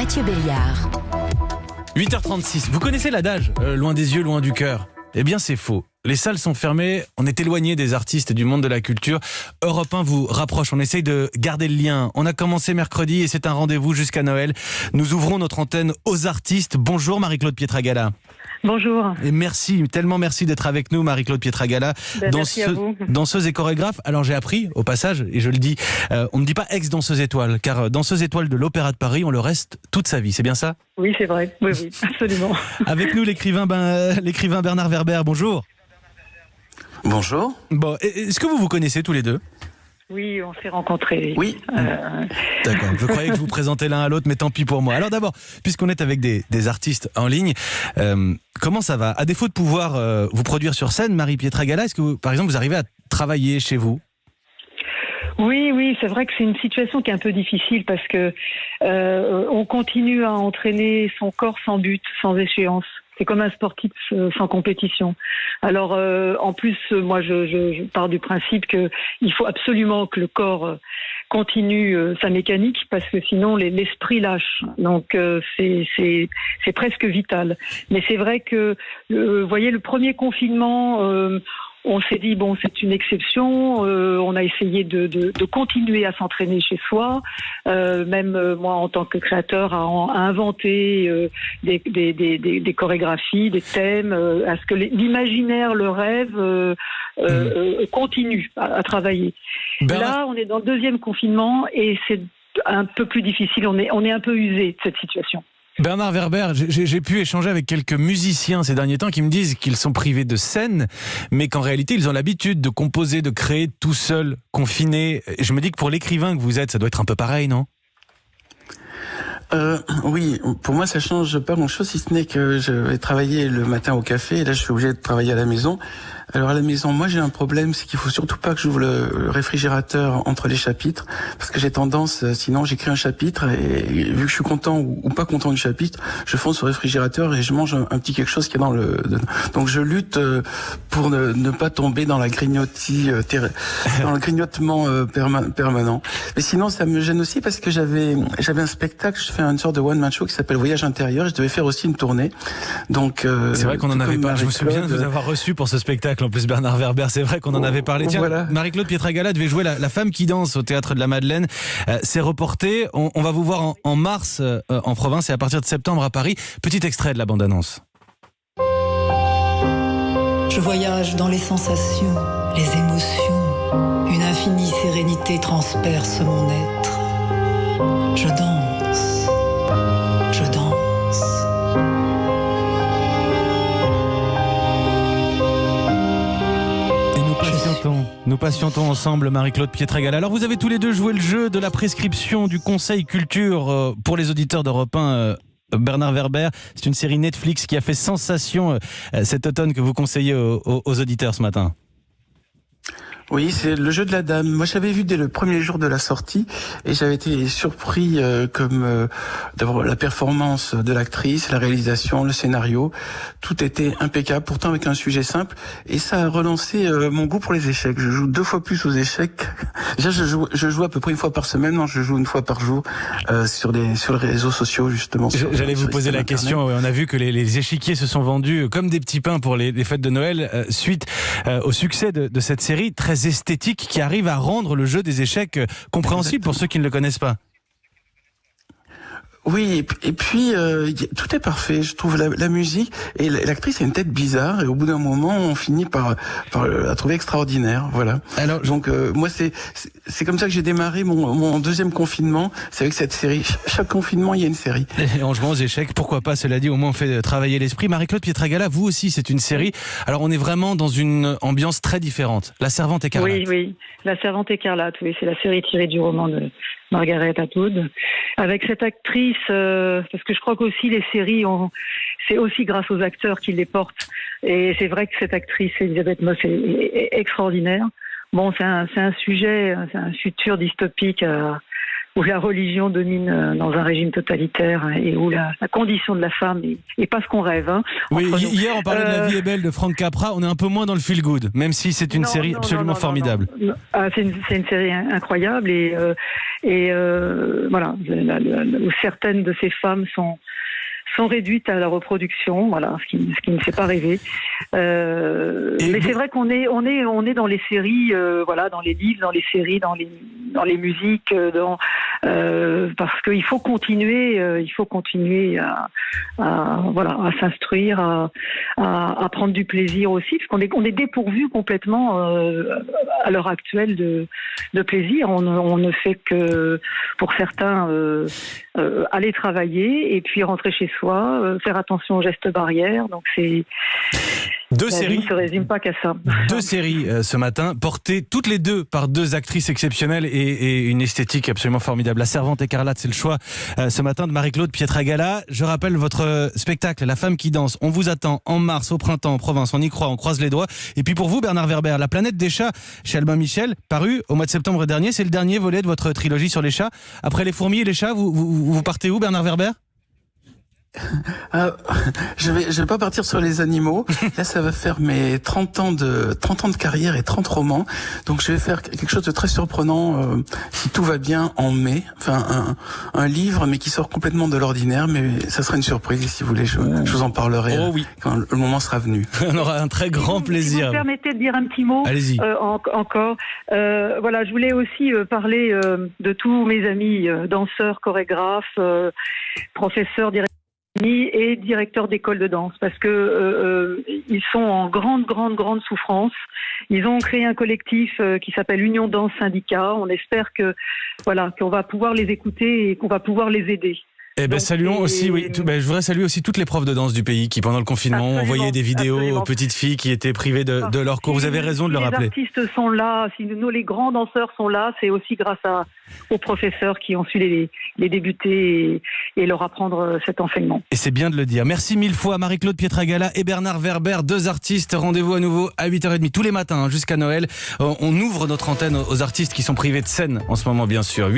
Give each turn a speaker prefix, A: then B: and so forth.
A: Mathieu Béliard.
B: 8h36, vous connaissez l'adage loin des yeux, loin du cœur. Eh bien c'est faux. Les salles sont fermées, on est éloigné des artistes et du monde de la culture. Europe 1 vous rapproche, on essaye de garder le lien. On a commencé mercredi et c'est un rendez-vous jusqu'à Noël. Nous ouvrons notre antenne aux artistes. Bonjour Marie-Claude Pietragala.
C: Bonjour.
B: Et merci, tellement merci d'être avec nous Marie-Claude Pietragala,
C: merci à vous.
B: Danseuse et chorégraphe. Alors j'ai appris au passage, et je le dis, on ne dit pas ex-danseuse étoile, car danseuse étoile de l'Opéra de Paris, on le reste toute sa vie, c'est bien ça ?
C: Oui, c'est vrai, oui, absolument.
B: Avec nous l'écrivain Bernard Werber, bonjour.
D: Bonjour.
B: Bon, est-ce que vous connaissez tous les deux ?
C: Oui, on s'est rencontrés.
D: Oui.
B: D'accord, je croyais que je vous présentais l'un à l'autre, mais tant pis pour moi. Alors d'abord, puisqu'on est avec des artistes en ligne, comment ça va ? À défaut de pouvoir vous produire sur scène, Marie Pietragala, est-ce que par exemple vous arrivez à travailler chez vous ?
C: Oui, c'est vrai que c'est une situation qui est un peu difficile parce que on continue à entraîner son corps sans but, sans échéance. C'est comme un sportif sans compétition. Alors, en plus, moi, je pars du principe que il faut absolument que le corps continue sa mécanique parce que sinon l'esprit lâche. Donc, c'est presque vital. Mais c'est vrai que, vous voyez, le premier confinement. On s'est dit bon, c'est une exception. On a essayé de continuer à s'entraîner chez soi. Même moi, en tant que créateur, à inventer des chorégraphies, des thèmes, à ce que l'imaginaire, le rêve continue à travailler. Là, on est dans le deuxième confinement et c'est un peu plus difficile. On est un peu usé de cette situation.
B: Bernard Werber, j'ai pu échanger avec quelques musiciens ces derniers temps qui me disent qu'ils sont privés de scène, mais qu'en réalité, ils ont l'habitude de composer, de créer tout seuls, confinés. Je me dis que pour l'écrivain que vous êtes, ça doit être un peu pareil, non ?
D: Oui, pour moi ça change pas grand-chose, si ce n'est que je vais travailler le matin au café et là je suis obligé de travailler à la maison. Alors à la maison, moi j'ai un problème, c'est qu'il faut surtout pas que j'ouvre le réfrigérateur entre les chapitres, parce que j'ai tendance, sinon j'écris un chapitre et vu que je suis content ou pas content du chapitre, je fonce au réfrigérateur et je mange un petit quelque chose qui est dans le... Donc je lutte pour ne pas tomber dans la grignotis, dans le grignotement permanent. Mais sinon ça me gêne aussi parce que j'avais un spectacle, je fais une sorte de one-man show qui s'appelle Voyage intérieur, je devais faire aussi une tournée. Donc
B: c'est vrai qu'on en avait pas, je me souviens de vous avoir reçu pour ce spectacle. En plus, Bernard Werber, c'est vrai qu'on en avait parlé. Tiens, voilà. Marie-Claude Pietragala devait jouer la femme qui danse au Théâtre de la Madeleine. C'est reporté. On va vous voir en mars en province et à partir de septembre à Paris. Petit extrait de la bande-annonce.
E: Je voyage dans les sensations, les émotions. Une infinie sérénité transperce mon être. Je danse. Je danse.
B: Nous patientons ensemble, Marie-Claude Pietragala. Alors vous avez tous les deux joué le jeu de la prescription du Conseil Culture pour les auditeurs d'Europe 1. Bernard Werber, c'est une série Netflix qui a fait sensation cet automne que vous conseillez aux auditeurs ce matin.
D: Oui, c'est le jeu de la dame. Moi, j'avais vu dès le premier jour de la sortie et j'avais été surpris d'avoir la performance de l'actrice, la réalisation, le scénario. Tout était impeccable, pourtant avec un sujet simple. Et ça a relancé mon goût pour les échecs. Je joue 2 fois plus aux échecs. Déjà, je joue à peu près 1 fois par semaine. Non, je joue 1 fois par jour sur les réseaux sociaux, justement.
B: J'allais vous poser la question. On a vu que les échiquiers se sont vendus comme des petits pains pour les fêtes de Noël suite au succès de cette série très esthétique qui arrive à rendre le jeu des échecs compréhensible pour ceux qui ne le connaissent pas.
D: Oui, et puis tout est parfait. Je trouve la musique et l'actrice a une tête bizarre et au bout d'un moment on finit par la trouver extraordinaire. Voilà. Alors donc moi c'est comme ça que j'ai démarré mon deuxième confinement. C'est avec cette série. Chaque confinement il y a une série.
B: Et en jouant aux échecs, pourquoi pas ? Cela dit, au moins on fait travailler l'esprit. Marie-Claude Pietragala, vous aussi c'est une série. Alors on est vraiment dans une ambiance très différente. La Servante écarlate.
C: Oui, La Servante écarlate. Oui, c'est la série tirée du roman de Margaret Atwood, avec cette actrice, parce que je crois qu'aussi les séries, c'est aussi grâce aux acteurs qui les portent. Et c'est vrai que cette actrice, Elisabeth Moss, est extraordinaire. Bon, c'est un sujet, c'est un futur dystopique où la religion domine dans un régime totalitaire et où la condition de la femme est pas ce qu'on rêve. Hein,
B: oui,
C: entre nous.
B: hier on parlait de La vie est belle de Frank Capra, on est un peu moins dans le feel good, même si c'est une série absolument formidable.
C: Non. Ah, c'est une série incroyable et voilà, où certaines de ces femmes sont réduites à la reproduction, voilà, ce qui ne fait pas rêver. Mais c'est vrai qu'on est dans les séries, voilà, dans les livres, dans les séries, dans les musiques, parce qu'il faut continuer, à s'instruire, à prendre du plaisir aussi, parce qu'on est dépourvu complètement à l'heure actuelle de plaisir. On ne fait que, pour certains, aller travailler et puis rentrer chez soi, faire attention aux gestes barrières. Donc
B: Deux
C: la
B: séries.
C: vie ne se résume pas qu'à ça.
B: Deux séries ce matin, portées toutes les deux par deux actrices exceptionnelles et une esthétique absolument formidable. La Servante écarlate, c'est le choix ce matin de Marie-Claude Pietragala. Je rappelle votre spectacle, La femme qui danse. On vous attend en mars, au printemps, en province. On y croit, on croise les doigts. Et puis pour vous, Bernard Werber, La planète des chats, chez Albin Michel, paru au mois de septembre dernier. C'est le dernier volet de votre trilogie sur les chats. Après les fourmis et les chats, vous partez où, Bernard Werber ?
D: Je vais pas partir sur les animaux. Là, ça va faire mes 30 ans de carrière et 30 romans. Donc, je vais faire quelque chose de très surprenant, si tout va bien, en mai. Enfin, un livre, mais qui sort complètement de l'ordinaire. Mais ça sera une surprise, si vous voulez. Je vous en parlerai quand le moment sera venu.
B: On aura un très grand plaisir.
C: Si vous me permettez de dire un petit mot.
B: Allez-y.
C: Encore. Voilà, je voulais aussi parler de tous mes amis danseurs, chorégraphes, professeurs, directeurs et directeurs d'école de danse, parce que ils sont en grande souffrance. Ils ont créé un collectif qui s'appelle Union Danse Syndicat. On espère qu'on va pouvoir les écouter et qu'on va pouvoir les aider.
B: Eh ben, saluons aussi, je voudrais saluer aussi toutes les profs de danse du pays qui, pendant le confinement, ont envoyé des vidéos aux petites filles qui étaient privées de leur cours. Vous avez raison de le rappeler.
C: Les artistes sont là, si les grands danseurs sont là, c'est aussi grâce aux professeurs qui ont su les débuter et leur apprendre cet enseignement.
B: Et c'est bien de le dire. Merci mille fois Marie-Claude Pietragala et Bernard Werber, deux artistes. Rendez-vous à nouveau à 8h30 tous les matins jusqu'à Noël. On ouvre notre antenne aux artistes qui sont privés de scène en ce moment, bien sûr.